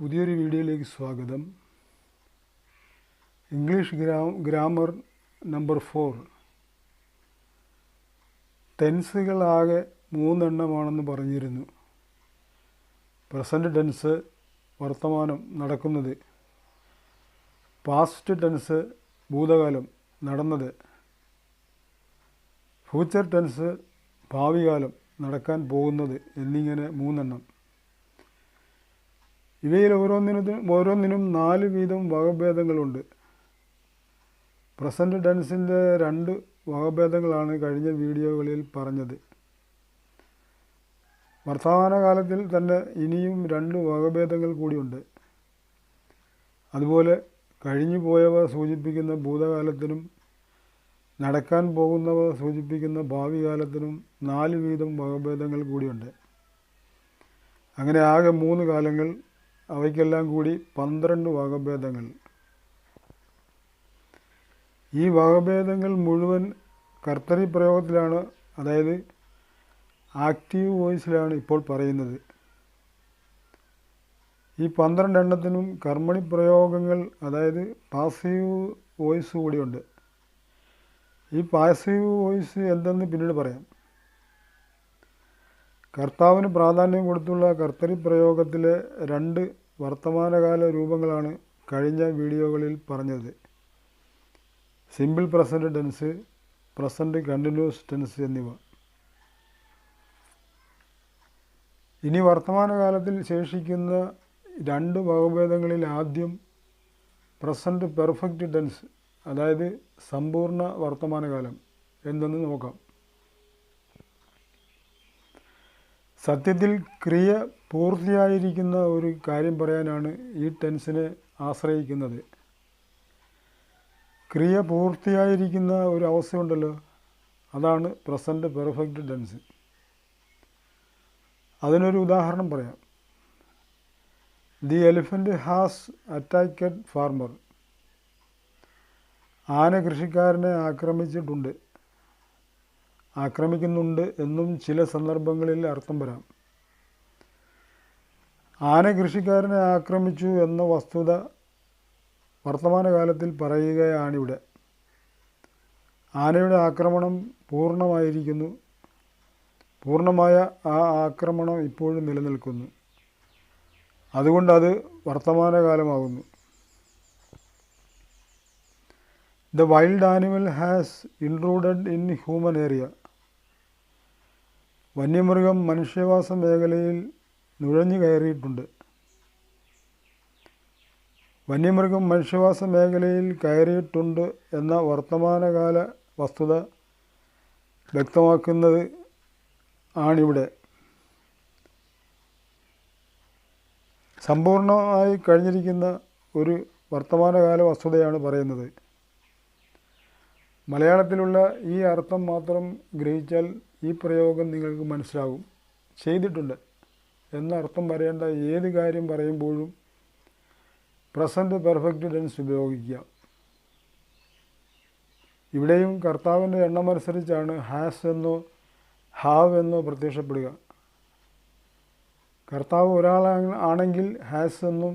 പുതിയൊരു വീഡിയോയിലേക്ക് സ്വാഗതം. English grammar number 4. ടെൻസുകളാകെ 3 എണ്ണമാണെന്ന് പറഞ്ഞിരുന്നു. പ്രസൻറ്റ് ടെൻസ് വർത്തമാനം നടക്കുന്നത്, പാസ്റ്റ് ടെൻസ് ഭൂതകാലം നടന്നത്, ഫ്യൂച്ചർ ടെൻസ് ഭാവികാലം നടക്കാൻ പോകുന്നത് എന്നിങ്ങനെ 3 എണ്ണം. ഇവയിൽ ഓരോന്നിനും 4 വീതം വകഭേദങ്ങളുണ്ട്. പ്രസൻറ്റ് ടെൻസിൻ്റെ 2 വകഭേദങ്ങളാണ് കഴിഞ്ഞ വീഡിയോകളിൽ പറഞ്ഞത്. വർത്തമാനകാലത്തിൽ തന്നെ ഇനിയും 2 വകഭേദങ്ങൾ കൂടിയുണ്ട്. അതുപോലെ കഴിഞ്ഞു പോയവ സൂചിപ്പിക്കുന്ന ഭൂതകാലത്തിനും നടക്കാൻ പോകുന്നവ സൂചിപ്പിക്കുന്ന ഭാവി കാലത്തിനും 4 വീതം വകഭേദങ്ങൾ കൂടിയുണ്ട്. അങ്ങനെ ആകെ 3 കാലങ്ങൾ. അവയ്ക്കെല്ലാം കൂടി 12 വകഭേദങ്ങൾ. ഈ വകഭേദങ്ങൾ മുഴുവൻ കർത്തരി പ്രയോഗത്തിലാണ്, അതായത് ആക്റ്റീവ് വോയിസിലാണ് ഇപ്പോൾ പറയുന്നത്. ഈ 12 എണ്ണത്തിനും കർമ്മണി പ്രയോഗങ്ങൾ, അതായത് പാസീവ് വോയിസ് കൂടിയുണ്ട്. ഈ പാസീവ് വോയിസ് എന്തെന്ന് പിന്നീട് പറയാം. കർത്താവിന് പ്രാധാന്യം കൊടുത്തുള്ള കർത്തരി പ്രയോഗത്തിലെ 2 വർത്തമാനകാല രൂപങ്ങളാണ് കഴിഞ്ഞ വീഡിയോകളിൽ പറഞ്ഞത്: simple present tense, present continuous tense എന്നിവ. ഇനി വർത്തമാനകാലത്തിൽ ശേഷിക്കുന്ന 2 വകഭേദങ്ങളിൽ ആദ്യം പ്രസൻറ്റ് പെർഫെക്റ്റ് ടെൻസ്, അതായത് സമ്പൂർണ്ണ വർത്തമാനകാലം എന്തെന്ന് നോക്കാം. സത്യത്തിൽ ക്രിയ പൂർത്തിയായിരിക്കുന്ന ഒരു കാര്യം പറയാനാണ് ഈ ടെൻസിനെ ആശ്രയിക്കുന്നത്. ക്രിയ പൂർത്തിയായിരിക്കുന്ന ഒരു അവസ്ഥയുണ്ടല്ലോ, അതാണ് പ്രസൻറ്റ് പെർഫെക്റ്റ് ടെൻസ്. അതിനൊരു ഉദാഹരണം പറയാം. The elephant has attacked farmer. ആന കൃഷിക്കാരനെ ആക്രമിക്കുന്നുണ്ട് എന്നും ചില സന്ദർഭങ്ങളിൽ അർത്ഥം വരാം. ആന കൃഷിക്കാരനെ ആക്രമിച്ചു എന്ന വസ്തുത വർത്തമാനകാലത്തിൽ പറയുകയാണിവിടെ. ആനയുടെ ആക്രമണം പൂർണ്ണമായിരിക്കുന്നു. പൂർണ്ണമായ ആ ആക്രമണം ഇപ്പോഴും നിലനിൽക്കുന്നു. അതുകൊണ്ട് അത് വർത്തമാനകാലമാകുന്നു. The wild animal has intruded in human area. വന്യമൃഗം മനുഷ്യവാസ മേഖലയിൽ നുഴഞ്ഞു കയറിയിട്ടുണ്ട്. വന്യമൃഗം മനുഷ്യവാസ മേഖലയിൽ കയറിയിട്ടുണ്ട് എന്ന വർത്തമാനകാല വസ്തുത വ്യക്തമാക്കുന്നത് ആണിവിടെ. സമ്പൂർണ്ണമായി കഴിഞ്ഞിരിക്കുന്ന ഒരു വർത്തമാനകാല വസ്തുതയാണ് പറയുന്നത്. മലയാളത്തിലുള്ള ഈ അർത്ഥം മാത്രം ഗ്രഹിച്ചാൽ ഈ പ്രയോഗം നിങ്ങൾക്ക് മനസ്സിലാകും. ചെയ്തിട്ടുണ്ട് എന്ന അർത്ഥം വരേണ്ട ഏത് കാര്യം പറയുമ്പോഴും പ്രസൻറ്റ് പെർഫെക്റ്റ് ടെൻസ് ഉപയോഗിക്കുക. ഇവിടെയും കർത്താവിൻ്റെ എണ്ണമനുസരിച്ചാണ് ഹാസ് എന്നോ ഹാവ് എന്നോ പ്രത്യക്ഷപ്പെടുക. കർത്താവ് ഒരാളാണെങ്കിൽ ഹാസ് എന്നും,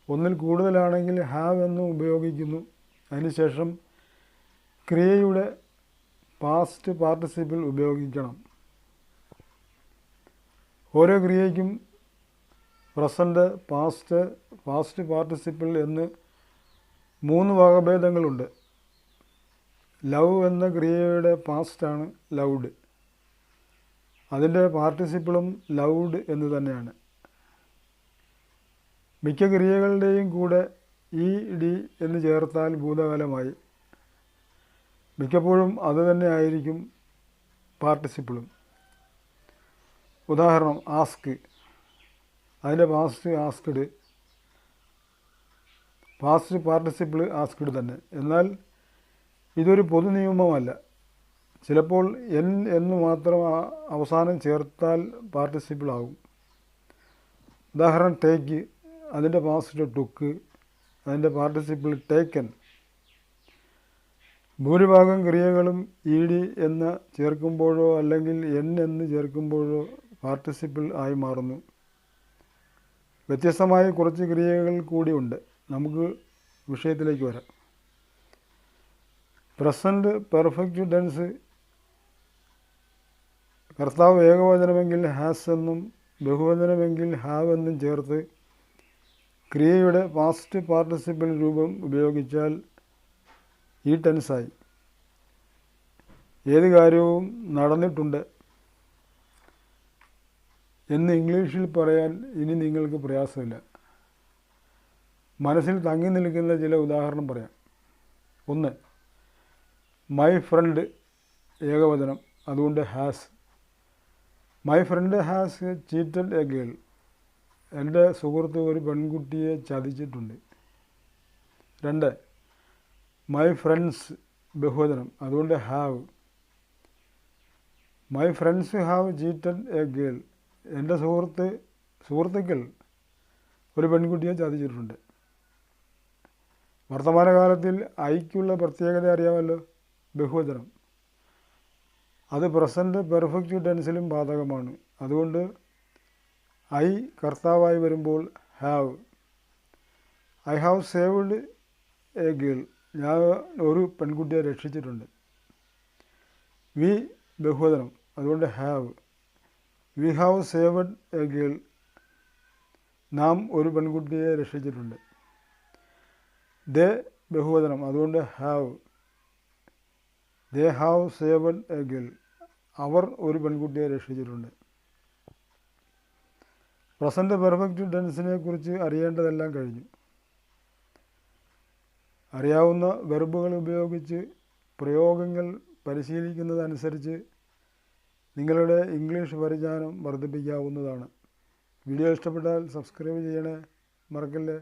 ഒന്നിൽ കൂടുതലാണെങ്കിൽ ഹാവ് എന്നും ഉപയോഗിക്കുന്നു. അതിനുശേഷം ക്രിയയുടെ പാസ്റ്റ് പാർട്ടിസിപ്പിൾ ഉപയോഗിക്കണം. ഓരോ ക്രിയയ്ക്കും പ്രസൻറ്റ്, പാസ്റ്റ് പാർട്ടിസിപ്പിൾ എന്ന് 3 വകഭേദങ്ങളുണ്ട്. ലവ് എന്ന ക്രിയയുടെ പാസ്റ്റാണ് ലൗഡ്. അതിൻ്റെ പാർട്ടിസിപ്പിളും ലൗഡ് എന്ന് തന്നെയാണ്. മിക്ക ക്രിയകളുടെയും കൂടെ ഡി എന്ന് ചേർത്താൽ ഭൂതകാലമായി. മിക്കപ്പോഴും അതുതന്നെ ആയിരിക്കും പാർട്ടിസിപ്പിളും. ഉദാഹരണം, ആസ്ക്. അതിൻ്റെ past asked, past participle asked തന്നെ. എന്നാൽ ഇതൊരു പൊതു നിയമമല്ല. ചിലപ്പോൾ എന്ന് മാത്രം അവസാനം ചേർത്താൽ പാർട്ടിസിപ്പിൾ ആകും. ഉദാഹരണം, ടേക്ക്. അതിൻ്റെ പാസ്റ്റ് ടുക്ക്, അതിൻ്റെ പാർട്ടിസിപ്പിൾ ടേക്കൻ. ഭൂരിഭാഗം ക്രിയകളും ഡി എന്ന് ചേർക്കുമ്പോഴോ അല്ലെങ്കിൽ എന്ന് ചേർക്കുമ്പോഴോ പാർട്ടിസിപ്പിൾ ആയി മാറുന്നു. വ്യത്യസ്തമായ കുറച്ച് ക്രിയകൾ കൂടിയുണ്ട്. നമുക്ക് വിഷയത്തിലേക്ക് വരാം. പ്രസൻറ്റ് പെർഫെക്റ്റ് ടെൻസ് കർത്താവ് ഏകവചനമെങ്കിൽ ഹാസ് എന്നും ബഹുവചനമെങ്കിൽ ഹാവ് എന്നും ചേർത്ത് ക്രിയയുടെ പാസ്റ്റ് പാർട്ടിസിപ്പിൾ രൂപം ഉപയോഗിച്ചാൽ ഈ ടെൻസായി. ഏത് കാര്യവും നടന്നിട്ടുണ്ട് എന്ന് ഇംഗ്ലീഷിൽ പറയാൻ ഇനി നിങ്ങൾക്ക് പ്രയാസമില്ല. മനസ്സിൽ തങ്ങി നിൽക്കുന്ന ചില ഉദാഹരണം പറയാം. 1, മൈ ഫ്രണ്ട് ഏകവചനം, അതുകൊണ്ട് has. My friend has cheated A girl. എൻ്റെ സുഹൃത്ത് ഒരു പെൺകുട്ടിയെ ചതിച്ചിട്ടുണ്ട്. 2, മൈ ഫ്രണ്ട്സ് ബഹുവചനം, അതുകൊണ്ട് have. My friends have cheated A girl. എൻ്റെ സുഹൃത്തുക്കൾ ഒരു പെൺകുട്ടിയെ ചതിച്ചിട്ടുണ്ട്. വർത്തമാനകാലത്തിൽ ഐക്കുള്ള പ്രത്യേകത അറിയാമല്ലോ, ബഹുവചനം. അത് പ്രസൻറ്റ് പെർഫെക്റ്റ് ടെൻസിലും ബാധകമാണ്. അതുകൊണ്ട് ഐ കർത്താവായി വരുമ്പോൾ have. I have saved a girl. ഞാൻ ഒരു പെൺകുട്ടിയെ രക്ഷിച്ചിട്ടുണ്ട്. വി ബഹുവചനം, അതുകൊണ്ട് have. We have saved a girl. നാം ഒരു പെൺകുട്ടിയെ രക്ഷിച്ചിട്ടുണ്ട്. ദേ ബഹുവചനം, അതുകൊണ്ട് have. They have saved a girl. അവർ ഒരു പെൺകുട്ടിയെ രക്ഷിച്ചിട്ടുണ്ട്. പ്രസൻറ്റ് പെർഫെക്റ്റ് ടെൻസിനെ കുറിച്ച് അറിയേണ്ടതെല്ലാം കഴിഞ്ഞു. അറിയാവുന്ന വെർബുകൾ ഉപയോഗിച്ച് പ്രയോഗങ്ങൾ പരിശീലിക്കുന്നതനുസരിച്ച് നിങ്ങളുടെ ഇംഗ്ലീഷ് പരിജ്ഞാനം വർദ്ധിപ്പിക്കാവുന്നതാണ്. വീഡിയോ ഇഷ്ടപ്പെട്ടാൽ സബ്സ്ക്രൈബ് ചെയ്യണേ, മറക്കല്ലേ.